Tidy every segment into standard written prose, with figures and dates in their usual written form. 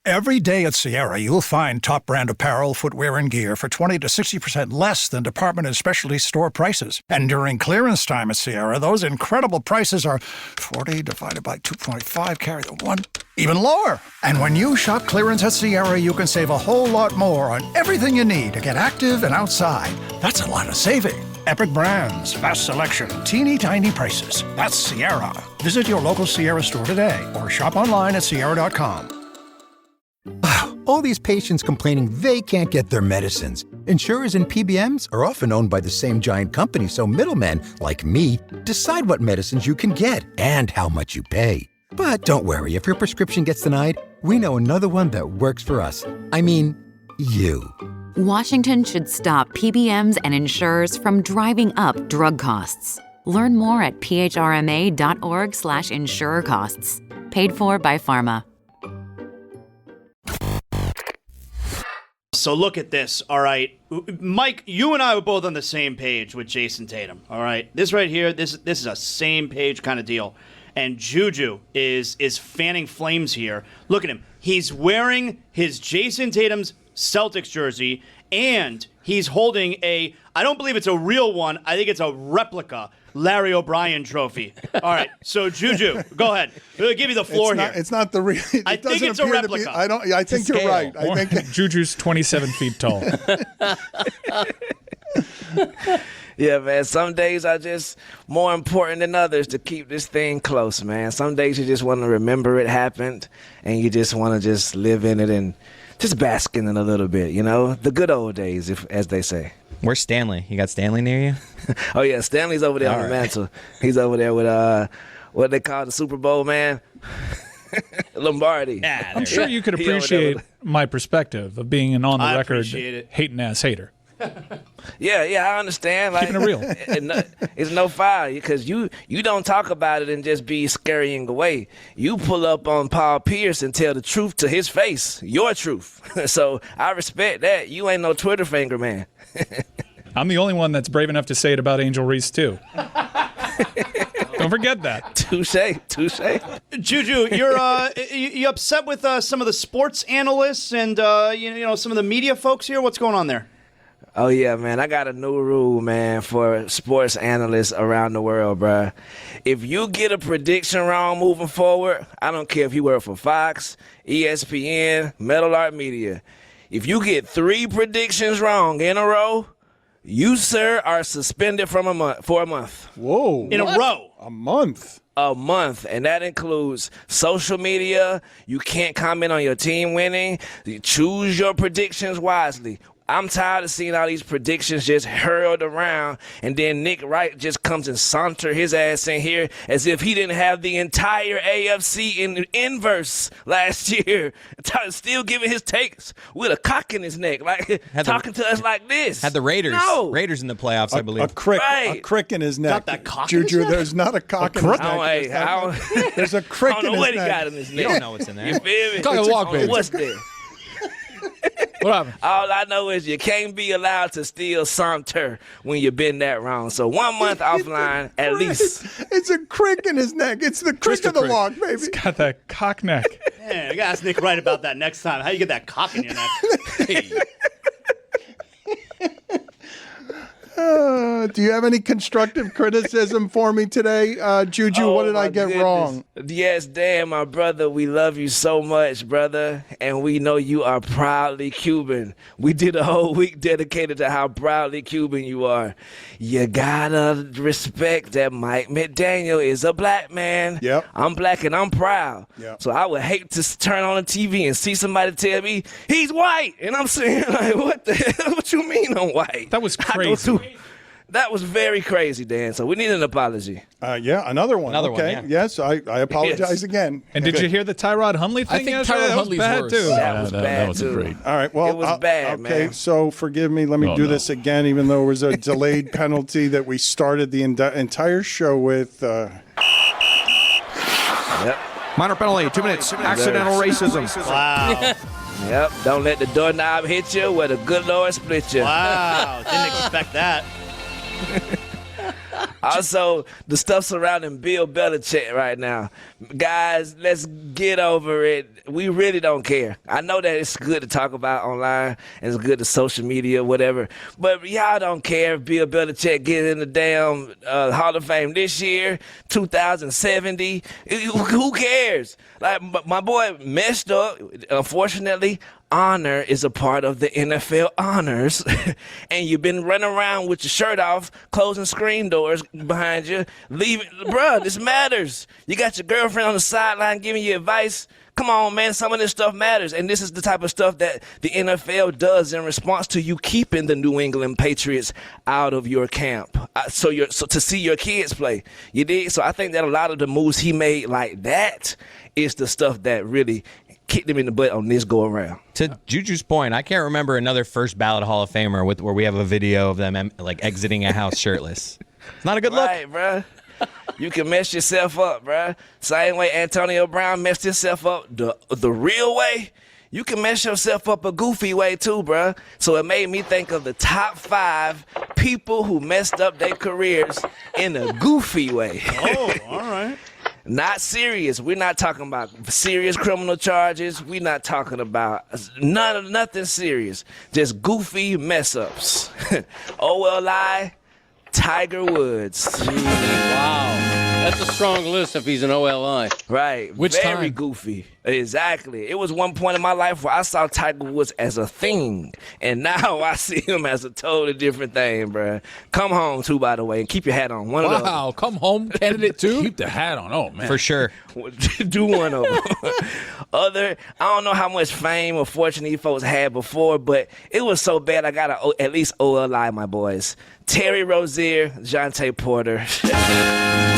Every day at Sierra, you'll find top brand apparel, footwear, and gear for 20 to 60% less than department and specialty store prices. And during clearance time at Sierra, those incredible prices are 40 divided by 2.5, carry the 1, even lower. And when you shop clearance at Sierra, you can save a whole lot more on everything you need to get active and outside. That's a lot of saving. Epic brands, vast selection, teeny tiny prices. That's Sierra. Visit your local Sierra store today or shop online at Sierra.com. All these patients complaining they can't get their medicines. Insurers and PBMs are often owned by the same giant company, so middlemen, like me, decide what medicines you can get and how much you pay. But don't worry, if your prescription gets denied, we know another one that works for us. I mean, you. Washington should stop PBMs and insurers from driving up drug costs. Learn more at phrma.org/insurer costs. Paid for by Pharma. So look at this, all right? Mike, you and I were both on the same page with Jason Tatum, all right? This right here, this is a same page kind of deal. And JuJu is fanning flames here. Look at him. He's wearing his Jason Tatum's Celtics jersey, and he's holding I don't believe it's a real one, I think it's a replica Larry O'Brien trophy. All right, so JuJu, go ahead. We'll give you the floor here. It's not the real. I think it's a replica. I think you're right. I think JuJu's 27 feet tall. Yeah, man. Some days are just more important than others to keep this thing close, man. Some days you just want to remember it happened, and you just want to just live in it and just bask in it a little bit, you know? The good old days, as they say. Where's Stanley? You got Stanley near you? Oh, yeah, Stanley's over there on the mantle. He's over there with, what they call the Super Bowl, man? Lombardi. Yeah, I'm sure you could appreciate my perspective of being an on-the-record hating-ass hater. Yeah, I understand. Like, keeping it real. It's no fire because you don't talk about it and just be scurrying away. You pull up on Paul Pierce and tell the truth to his face, your truth. So I respect that. You ain't no Twitter finger man. I'm the only one that's brave enough to say it about Angel Reese too. Don't forget that. Touche. JuJu, you upset with some of the sports analysts and some of the media folks here? What's going on there? Oh, yeah, man. I got a new rule, man, for sports analysts around the world, bruh. If you get a prediction wrong moving forward, I don't care if you work for Fox, ESPN, Metal Art Media. If you get 3 predictions wrong in a row, you, sir, are suspended for a month. Whoa. In a row? A month. A month, and that includes social media. You can't comment on your team winning. You choose your predictions wisely. I'm tired of seeing all these predictions just hurled around, and then Nick Wright just comes and saunter his ass in here as if he didn't have the entire AFC in inverse last year, still giving his takes with a cock in his neck, like talking to us like this. Had the Raiders in the playoffs, I believe. A crick in his neck. Got that cock in his JuJu, neck? There's not a cock in his neck. There's a crick in his neck. I don't know what he got in his neck. You don't know what's in there. You feel me? Talk a walk, baby. What's there? What happened? All I know is you can't be allowed to still saunter when you've been that wrong. So 1 month offline at least. It's a crick in his neck. It's the crick of the walk, baby. He's got that cock neck. Man, you got to ask Nick Wright about that next time. How you get that cock in your neck? Hey. Do you have any constructive criticism for me today, JuJu? What did I get wrong? Yes, Dan, my brother, we love you so much, brother, and we know you are proudly Cuban. We did a whole week dedicated to how proudly Cuban you are. You gotta respect that Mike McDaniel is a black man. Yep. I'm black and I'm proud. Yep. So I would hate to turn on the TV and see somebody tell me he's white, and I'm saying, like, what the hell? What you mean I'm white? That was crazy. That was very crazy, Dan. So we need an apology. Yeah, another one. Another one, okay. yeah. Yes, I apologize again. And did you hear the Tyrod Huntley thing? I think yesterday? Tyrod That was Huntley's bad worse. too. That was bad, wasn't too. great. All right. Well, It was bad, okay, man. so forgive me. Let me do this again, even though it was a delayed penalty that we started the entire show with. Yep. Minor penalty, 2 minutes. Accidental racism. Wow. Yep. Don't let the doorknob hit you where the good Lord split you. Wow. Didn't expect that. Also, the stuff surrounding Bill Belichick right now. Guys, let's get over it. We really don't care. I know that it's good to talk about online and it's good to social media, whatever. But y'all don't care if Bill Belichick gets in the damn Hall of Fame this year, 2070. Who cares? Like, my boy messed up. Unfortunately, honor is a part of the NFL honors. And you've been running around with your shirt off, closing screen doors behind you, leaving. Bruh, this matters. You got your girlfriend on the sideline giving you advice. Come on, man, some of this stuff matters. And this is the type of stuff that the NFL does in response to you keeping the New England Patriots out of your camp. So to see your kids play. You did? So I think that a lot of the moves he made like that is the stuff that really kicked him in the butt on this go around. To JuJu's point, I can't remember another first ballot Hall of Famer where we have a video of them like exiting a house shirtless. It's not a good look. Right, bruh. You can mess yourself up, bruh. Same way Antonio Brown messed himself up the real way, you can mess yourself up a goofy way too, bruh. So it made me think of the top 5 people who messed up their careers in a goofy way. Oh, all right. Not serious. We're not talking about serious criminal charges. We're not talking about nothing serious. Just goofy mess ups. OLI, Tiger Woods. Wow. That's a strong list if he's an OLI. Right. Which Very time? goofy. Exactly. It was one point in my life where I saw Tiger Woods as a thing, and now I see him as a totally different thing, bruh. Come home, too, by the way, and keep your hat on. One of those. Wow, come home candidate, too? Keep the hat on. Oh, man. For sure. Do one of them. I don't know how much fame or fortune these folks had before, but it was so bad I got to at least OLI my boys. Terry Rozier, Jonte Porter,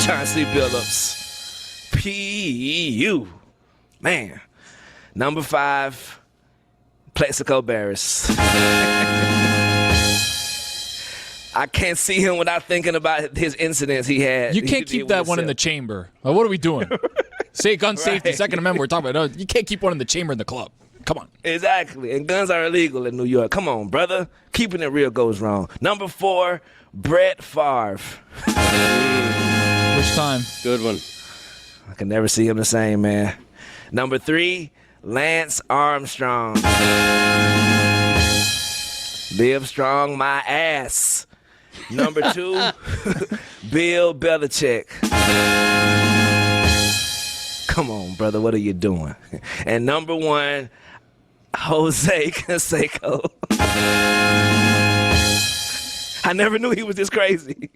Chauncey Billups, P.U. Man. Number 5, Plexico Barris. I can't see him without thinking about his incidents he had. You can't keep that one in the chamber. Like, what are we doing? Say gun safety, Second Amendment, we're talking about. You can't keep one in the chamber in the club. Come on. Exactly. And guns are illegal in New York. Come on, brother. Keeping it real goes wrong. Number 4, Brett Favre. Which time? Good one. I can never see him the same, man. Number 3, Lance Armstrong. Live strong, my ass. Number 2, Bill Belichick. Come on, brother, what are you doing? And number 1, Jose Canseco. I never knew he was this crazy.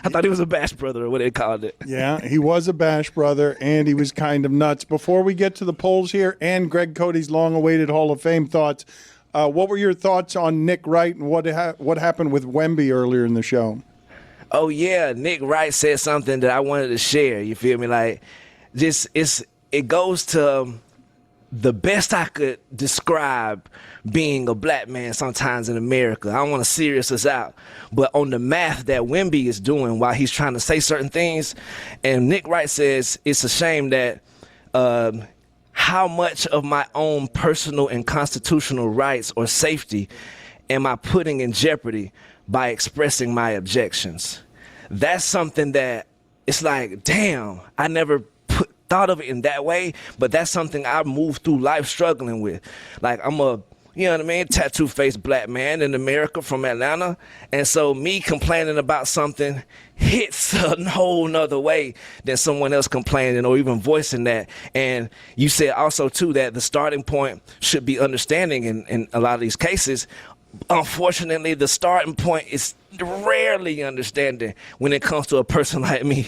I thought he was a Bash brother or what they called it. Yeah, he was a Bash brother, and he was kind of nuts. Before we get to the polls here and Greg Cody's long-awaited Hall of Fame thoughts, what were your thoughts on Nick Wright and what happened with Wemby earlier in the show? Oh, yeah, Nick Wright said something that I wanted to share. You feel me? Like, it goes to the best I could describe being a black man sometimes in America. I don't want to serious us out, but on the math that Wemby is doing while he's trying to say certain things, and Nick Wright says it's a shame that how much of my own personal and constitutional rights or safety am I putting in jeopardy by expressing my objections? That's something that it's like, damn, I never thought of it in that way, but that's something I moved through life struggling with. Like, I'm a, you know what I mean, tattoo-faced black man in America from Atlanta, and so me complaining about something hits a whole nother way than someone else complaining or even voicing that. And you said also, too, that the starting point should be understanding in a lot of these cases. Unfortunately, the starting point is rarely understanding when it comes to a person like me.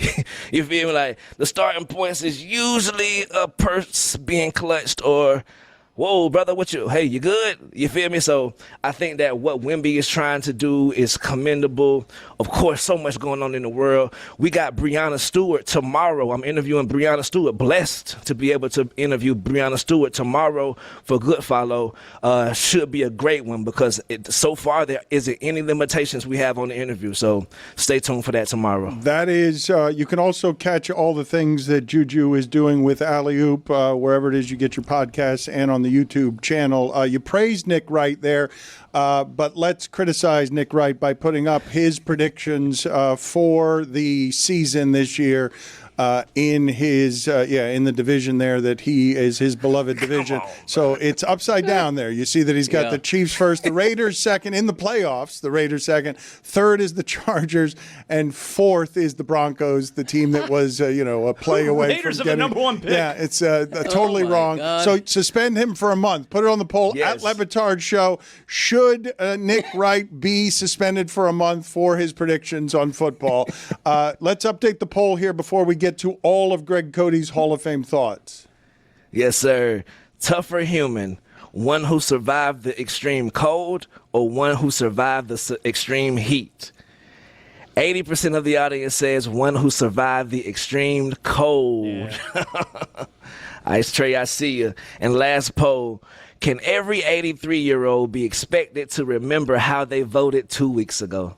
You feel me? Like, the starting point is usually a purse being clutched or, whoa, brother, hey, you good? You feel me? So I think that what Wemby is trying to do is commendable. Of course, so much going on in the world. We got Breonna Stewart tomorrow. I'm interviewing Breonna Stewart. Blessed to be able to interview Breonna Stewart tomorrow for Goodfollow. Should be a great one because so far there isn't any limitations we have on the interview. So stay tuned for that tomorrow. That is, you can also catch all the things that JuJu is doing with Alley Oop, wherever it is you get your podcasts and on the the YouTube channel. You praised Nick Wright there, but let's criticize Nick Wright by putting up his predictions for the season this year. In his in the division there that he is his beloved division. So it's upside down there. You see that he's got the Chiefs first, the Raiders second in the playoffs, the Raiders second, third is the Chargers, and fourth is the Broncos, the team that was a play away Raiders from are getting the number one pick. Yeah, it's totally wrong. God. So suspend him for a month. Put it on the poll at Batard Show. Should Nick Wright be suspended for a month for his predictions on football? Let's update the poll here before we get to all of Greg Cody's Hall of Fame thoughts. Yes, sir. Tougher human, one who survived the extreme cold or one who survived the extreme heat? 80% of the audience says one who survived the extreme cold. Yeah. Ice Tray, I see you. And last poll, can every 83-year-old be expected to remember how they voted 2 weeks ago?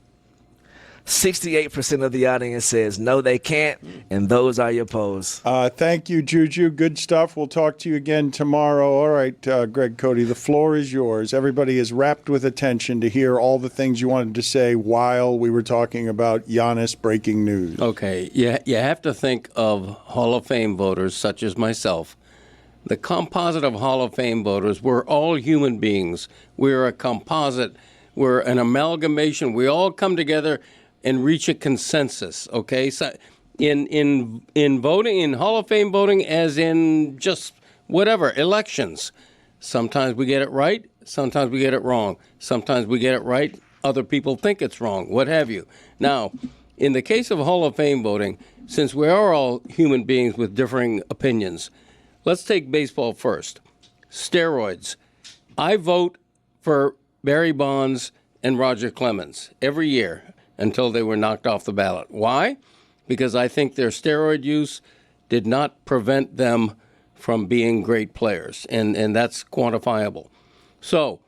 68% of the audience says no, they can't, and those are your polls. Thank you, JuJu. Good stuff. We'll talk to you again tomorrow. All right, Greg Cody, the floor is yours. Everybody is rapt with attention to hear all the things you wanted to say while we were talking about Giannis breaking news. Okay, you have to think of Hall of Fame voters such as myself. The composite of Hall of Fame voters, we're all human beings. We're a composite. We're an amalgamation. We all come together and reach a consensus, okay? So in voting, in Hall of Fame voting, as in just whatever, elections, sometimes we get it right, sometimes we get it wrong. Sometimes we get it right, other people think it's wrong, what have you. Now, in the case of Hall of Fame voting, since we are all human beings with differing opinions, let's take baseball first. Steroids. I vote for Barry Bonds and Roger Clemens every year until they were knocked off the ballot. Why? Because I think their steroid use did not prevent them from being great players, and that's quantifiable. So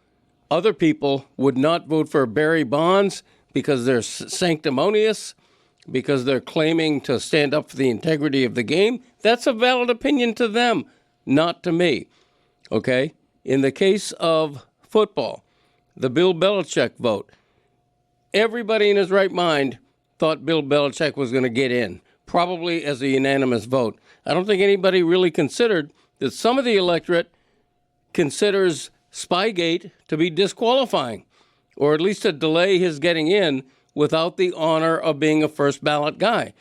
other people would not vote for Barry Bonds because they're sanctimonious, because they're claiming to stand up for the integrity of the game. That's a valid opinion to them, not to me. Okay? In the case of football, the Bill Belichick vote, everybody in his right mind thought Bill Belichick was going to get in, probably as a unanimous vote. I don't think anybody really considered that some of the electorate considers Spygate to be disqualifying, or at least to delay his getting in without the honor of being a first ballot guy.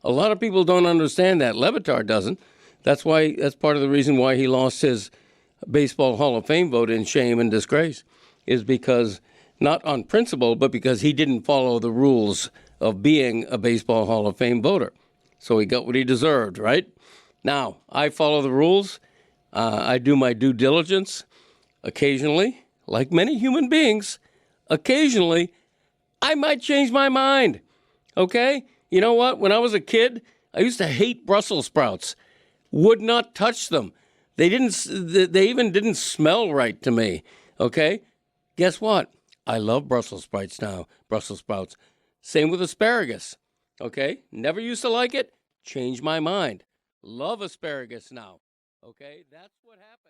A lot of people don't understand that. Le Batard doesn't. That's part of the reason why he lost his Baseball Hall of Fame vote in shame and disgrace, is because not on principle, but because he didn't follow the rules of being a Baseball Hall of Fame voter. So he got what he deserved, right? Now, I follow the rules. I do my due diligence. Occasionally, like many human beings, occasionally, I might change my mind, okay? You know what? When I was a kid, I used to hate Brussels sprouts. Would not touch them. They even didn't smell right to me, okay? Guess what? I love Brussels sprouts now, Brussels sprouts. Same with asparagus, okay? Never used to like it, changed my mind. Love asparagus now, okay? That's what happened.